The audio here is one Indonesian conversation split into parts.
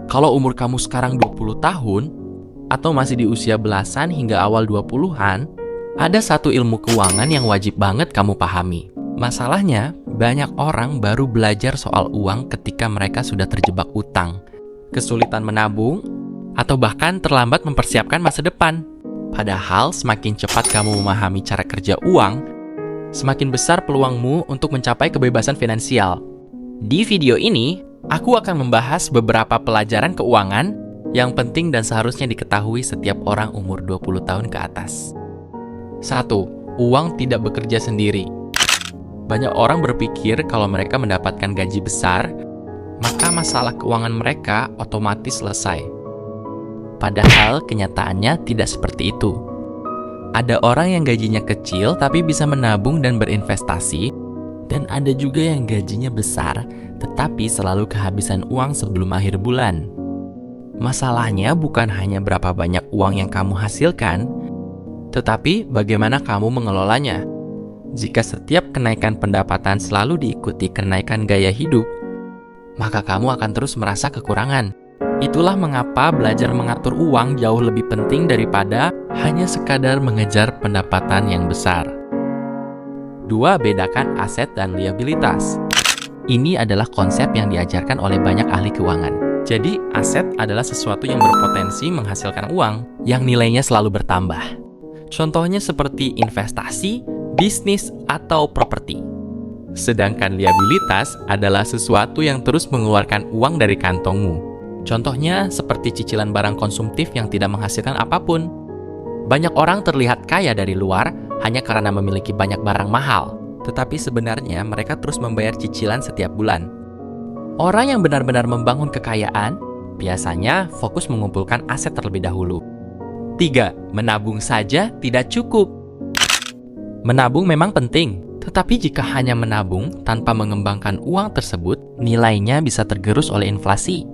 Kalau umur kamu sekarang 20 tahun, atau masih di usia belasan hingga awal 20-an, ada satu ilmu keuangan yang wajib banget kamu pahami. Masalahnya, banyak orang baru belajar soal uang ketika mereka sudah terjebak utang, kesulitan menabung, atau bahkan terlambat mempersiapkan masa depan. Padahal, semakin cepat kamu memahami cara kerja uang, semakin besar peluangmu untuk mencapai kebebasan finansial. Di video ini, aku akan membahas beberapa pelajaran keuangan yang penting dan seharusnya diketahui setiap orang umur 20 tahun ke atas. 1. Uang tidak bekerja sendiri. Banyak orang berpikir kalau mereka mendapatkan gaji besar, maka masalah keuangan mereka otomatis selesai. Padahal kenyataannya tidak seperti itu. Ada orang yang gajinya kecil tapi bisa menabung dan berinvestasi, dan ada juga yang gajinya besar tetapi selalu kehabisan uang sebelum akhir bulan. Masalahnya bukan hanya berapa banyak uang yang kamu hasilkan, tetapi bagaimana kamu mengelolanya. Jika setiap kenaikan pendapatan selalu diikuti kenaikan gaya hidup, maka kamu akan terus merasa kekurangan. Itulah mengapa belajar mengatur uang jauh lebih penting daripada hanya sekadar mengejar pendapatan yang besar. 2. Bedakan aset dan liabilitas. Ini adalah konsep yang diajarkan oleh banyak ahli keuangan. Jadi, aset adalah sesuatu yang berpotensi menghasilkan uang yang nilainya selalu bertambah. Contohnya seperti investasi, bisnis, atau properti. Sedangkan liabilitas adalah sesuatu yang terus mengeluarkan uang dari kantongmu. Contohnya seperti cicilan barang konsumtif yang tidak menghasilkan apapun. Banyak orang terlihat kaya dari luar hanya karena memiliki banyak barang mahal, tetapi sebenarnya mereka terus membayar cicilan setiap bulan. Orang yang benar-benar membangun kekayaan biasanya fokus mengumpulkan aset terlebih dahulu. 3. Menabung saja tidak cukup. Menabung memang penting, tetapi jika hanya menabung tanpa mengembangkan uang tersebut, nilainya bisa tergerus oleh inflasi.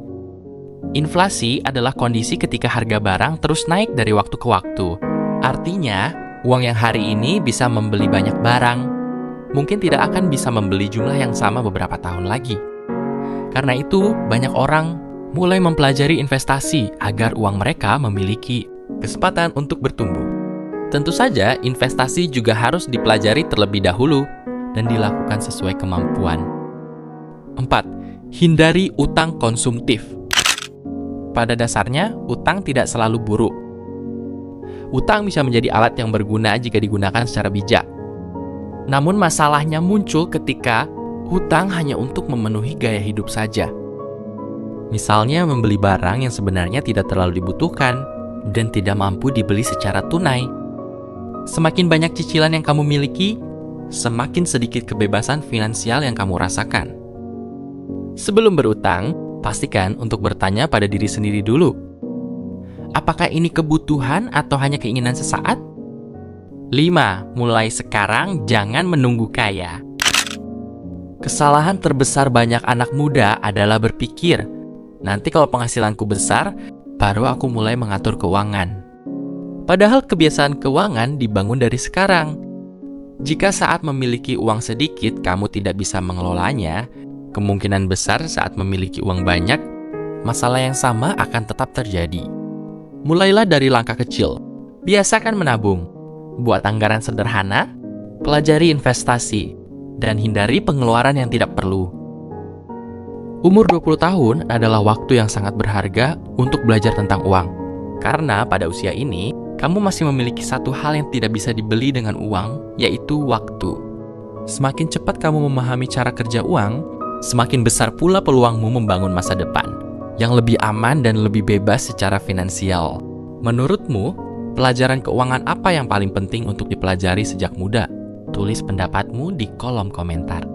Inflasi adalah kondisi ketika harga barang terus naik dari waktu ke waktu. Artinya, uang yang hari ini bisa membeli banyak barang, mungkin tidak akan bisa membeli jumlah yang sama beberapa tahun lagi. Karena itu, banyak orang mulai mempelajari investasi agar uang mereka memiliki kesempatan untuk bertumbuh. Tentu saja, investasi juga harus dipelajari terlebih dahulu dan dilakukan sesuai kemampuan. 4. Hindari utang konsumtif. Pada dasarnya, utang tidak selalu buruk. Utang bisa menjadi alat yang berguna jika digunakan secara bijak. Namun masalahnya muncul ketika hutang hanya untuk memenuhi gaya hidup saja. Misalnya membeli barang yang sebenarnya tidak terlalu dibutuhkan dan tidak mampu dibeli secara tunai. Semakin banyak cicilan yang kamu miliki, semakin sedikit kebebasan finansial yang kamu rasakan. Sebelum berutang, pastikan untuk bertanya pada diri sendiri dulu. Apakah ini kebutuhan atau hanya keinginan sesaat? 5. Mulai sekarang jangan menunggu kaya. Kesalahan terbesar banyak anak muda adalah berpikir, nanti kalau penghasilanku besar, baru aku mulai mengatur keuangan. Padahal kebiasaan keuangan dibangun dari sekarang. Jika saat memiliki uang sedikit kamu tidak bisa mengelolanya, kemungkinan besar saat memiliki uang banyak, masalah yang sama akan tetap terjadi. Mulailah dari langkah kecil. Biasakan menabung, buat anggaran sederhana, pelajari investasi, dan hindari pengeluaran yang tidak perlu. Umur 20 tahun adalah waktu yang sangat berharga untuk belajar tentang uang. Karena pada usia ini, kamu masih memiliki satu hal yang tidak bisa dibeli dengan uang, yaitu waktu. Semakin cepat kamu memahami cara kerja uang, semakin besar pula peluangmu membangun masa depan yang lebih aman dan lebih bebas secara finansial. Menurutmu, pelajaran keuangan apa yang paling penting untuk dipelajari sejak muda? Tulis pendapatmu di kolom komentar.